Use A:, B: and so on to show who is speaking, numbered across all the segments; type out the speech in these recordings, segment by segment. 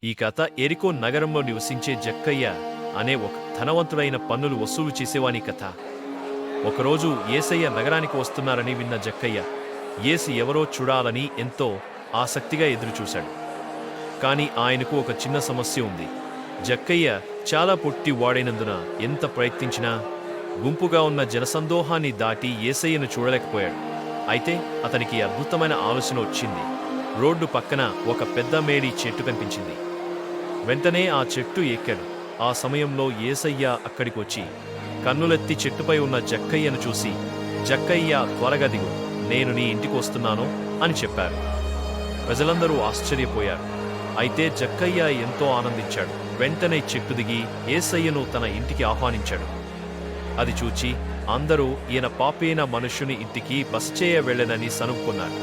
A: ఈ కథ ఎరికో నగరంలో నివసించే జక్కయ్య అనే ఒక ధనవంతుడైన పన్నులు వసూలు చేసేవాని కథ. ఒకరోజు యేసయ్య నగరానికి వస్తున్నారని విన్న జక్కయ్య యేసు ఎవరో చూడాలని ఎంతో ఆసక్తిగా ఎదురుచూశాడు. కాని ఆయనకు ఒక చిన్న సమస్య ఉంది. జక్కయ్య చాలా పొట్టి వాడైనందున ఎంత ప్రయత్నించినా గుంపుగా ఉన్న జనసందోహాన్ని దాటి యేసయ్యను చూడలేకపోయాడు. అయితే అతనికి అద్భుతమైన ఆలోచన వచ్చింది. రోడ్డు పక్కన ఒక పెద్ద మేడి చెట్టు కనిపించింది. వెంటనే ఆ చెట్టు ఎక్కాడు. ఆ సమయంలో యేసయ్య అక్కడికి వచ్చి కన్నులెత్తి చెట్టుపై ఉన్న జక్కయ్యను చూసి, జక్కయ్య త్వరగా దిగు, నేను నీ ఇంటికి వస్తున్నాను అని చెప్పారు. ప్రజలందరూ ఆశ్చర్యపోయారు. అయితే జక్కయ్య ఎంతో ఆనందించాడు. వెంటనే చెట్టు దిగి యేసయ్యను తన ఇంటికి ఆహ్వానించాడు. అది చూచి అందరూ ఈయన పాపైన మనుష్యుని ఇంటికి బస చేయ వెళ్ళనని సనుక్కున్నారు.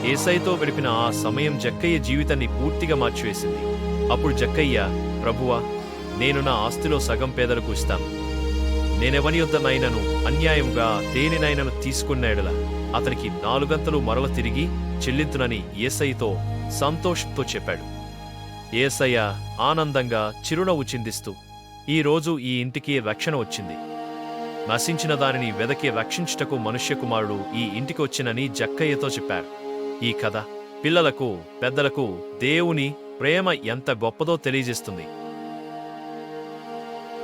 A: యేసయ్యతో గడిపిన ఆ సమయం జక్కయ్య జీవితాన్ని పూర్తిగా మార్చివేసింది. అప్పుడు జక్కయ్య, ప్రభువా, నేను నా ఆస్తిలో సగం పేదలకు ఇస్తాను. నేనెవని యొద్దనైనను అన్యాయంగా దేనినైనను తీసుకున్న ఎడల అతనికి 4 గంటలు మరల తిరిగి చెల్లింతునని యేసయ్యతో సంతోషంతో చెప్పాడు. యేసయ్య ఆనందంగా చిరునవ్వు చిందిస్తూ, ఈ రోజు ఈ ఇంటికి రక్షణ వచ్చింది. నశించిన దానిని వెదకి రక్షించుటకు మనుష్య కుమారుడు ఈ ఇంటికి వచ్చినని జక్కయ్యతో చెప్పారు. ఈ కథ పిల్లలకు, పెద్దలకు దేవుని ప్రేమ ఎంత గొప్పదో తెలియజేస్తుంది.